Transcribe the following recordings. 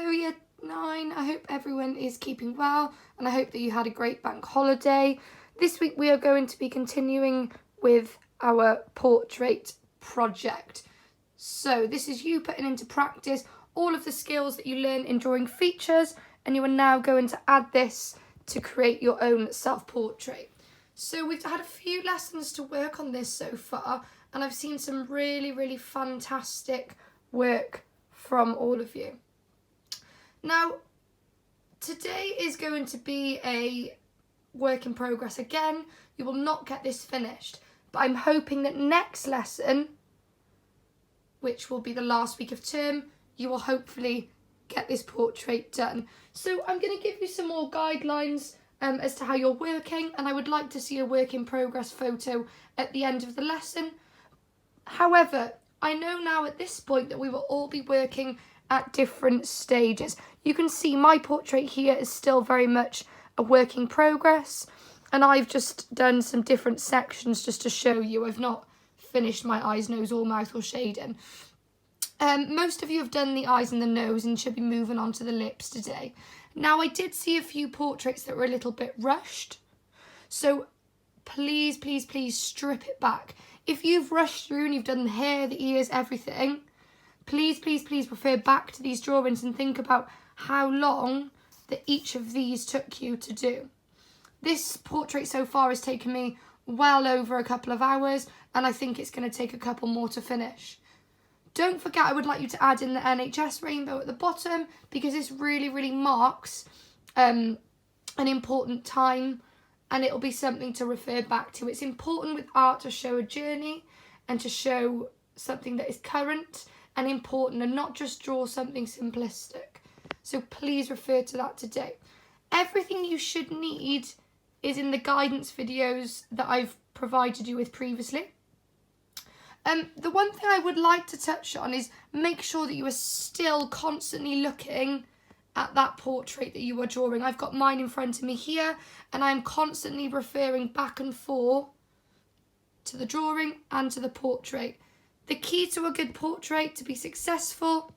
Hello Year 9, I hope everyone is keeping well and I hope that you had a great bank holiday. This week we are going to be continuing with our portrait project. So this is you putting into practice all of the skills that you learn in drawing features, and you are now going to add this to create your own self-portrait. So we've had a few lessons to work on this so far, and I've seen some really fantastic work from all of you. Now, today is going to be a work in progress again. You will not get this finished, but I'm hoping that next lesson, which will be the last week of term, you will hopefully get this portrait done. So I'm going to give you some more guidelines as to how you're working, and I would like to see a work in progress photo at the end of the lesson. However, I know now at this point that we will all be working at different stages. You can see my portrait here is still very much a work in progress, and I've just done some different sections just to show you. I've not finished my eyes, nose or mouth or shading. Most of you have done the eyes and the nose and should be moving on to the lips today. Now, I did see a few portraits that were a little bit rushed, so please strip it back. If you've rushed through and you've done the hair, the ears, everything, please refer back to these drawings and think about how long that each of these took you to do. This portrait so far has taken me well over a couple of hours, and I think it's going to take a couple more to finish. Don't forget, I would like you to add in the NHS rainbow at the bottom, because this really marks an important time, and it'll be something to refer back to. It's important with art to show a journey and to show something that is current and important, and not just draw something simplistic. So please refer to that today. Everything you should need is in the guidance videos that I've provided you with previously. The one thing I would like to touch on is make sure that you are still constantly looking at that portrait that you are drawing. I've got mine in front of me here, and I'm constantly referring back and forth to the drawing and to the portrait. The key to a good portrait to be successful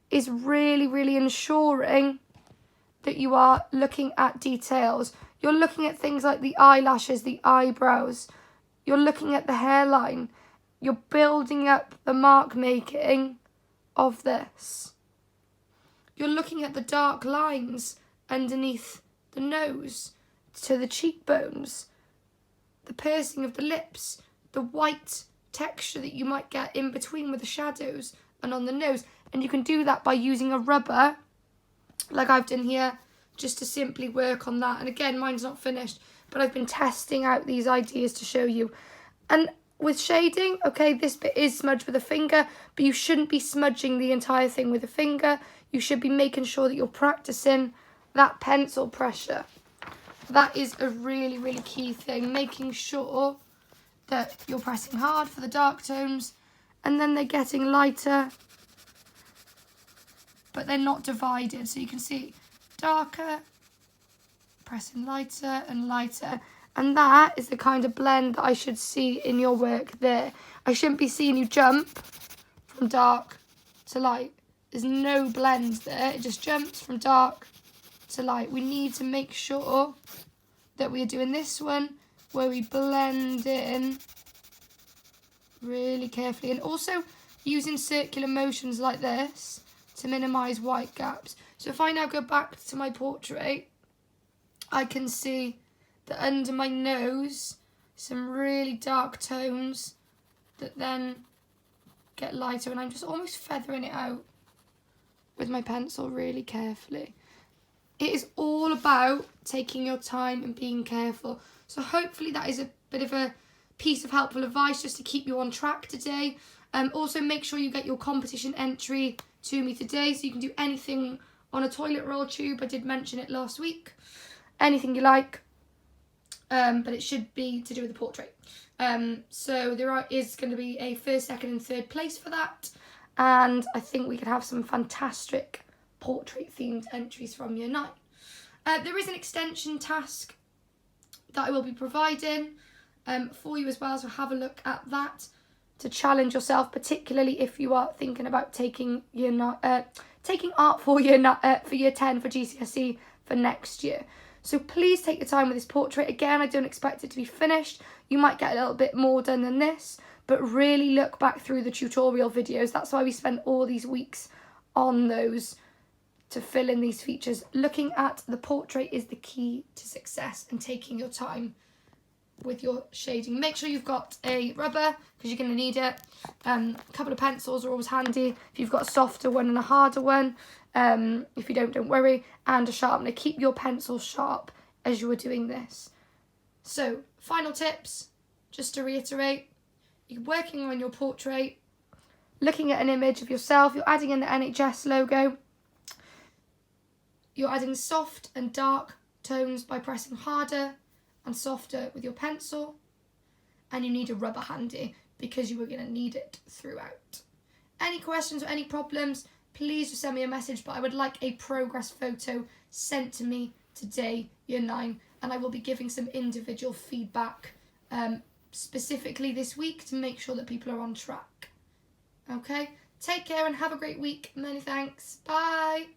is really ensuring that you are looking at details. You're looking at things like the eyelashes, the eyebrows. You're looking at the hairline. You're building up the mark making of this. You're looking at the dark lines underneath the nose to the cheekbones, the piercing of the lips, the white texture that you might get in between with the shadows and on the nose. And you can do that by using a rubber, like I've done here, just to simply work on that. And again, mine's not finished, but I've been testing out these ideas to show you. And with shading, okay, this bit is smudged with a finger, but you shouldn't be smudging the entire thing with a finger. You should be making sure that you're practicing that pencil pressure. That is a really key thing, making sure that you're pressing hard for the dark tones, and then they're getting lighter, but they're not divided. So you can see darker, pressing lighter and lighter. And that is the kind of blend that I should see in your work there. I shouldn't be seeing you jump from dark to light. There's no blend there. It just jumps from dark to light. We need to make sure that we are doing this one where we blend in really carefully. And also using circular motions like this to minimise white gaps. So if I now go back to my portrait, I can see that under my nose, some really dark tones that then get lighter, and I'm just almost feathering it out with my pencil really carefully. It is all about taking your time and being careful. So hopefully that is a bit of a piece of helpful advice just to keep you on track today. Also make sure you get your competition entry to me today, so you can do anything on a toilet roll tube. I did mention it last week. Anything you like. But it should be to do with the portrait. So there is going to be a first, second and third place for that. And I think we could have some fantastic portrait themed entries from Year 9. There is an extension task that I will be providing for you as well, so have a look at that. to challenge yourself, particularly if you are thinking about taking taking art for year 10 for GCSE for next year. So please take your time with this portrait. Again, I don't expect it to be finished. You might get a little bit more done than this, but really look back through the tutorial videos. That's why we spent all these weeks on those, to fill in these features. Looking at the portrait is the key to success, and taking your time with your shading. Make sure you've got a rubber, because you're going to need it. A couple of pencils are always handy if you've got a softer one and a harder one. If you don't worry. And a sharpener. Keep your pencil sharp as you are doing this. So, final tips, just to reiterate. You're working on your portrait, looking at an image of yourself, you're adding in the NHS logo. You're adding soft and dark tones by pressing harder and softer with your pencil, and you need a rubber handy because you are going to need it throughout. Any questions or any problems, please just send me a message, but I would like a progress photo sent to me today, year 9, and I will be giving some individual feedback specifically this week to make sure that people are on track. Okay, take care and have a great week. Many thanks. Bye.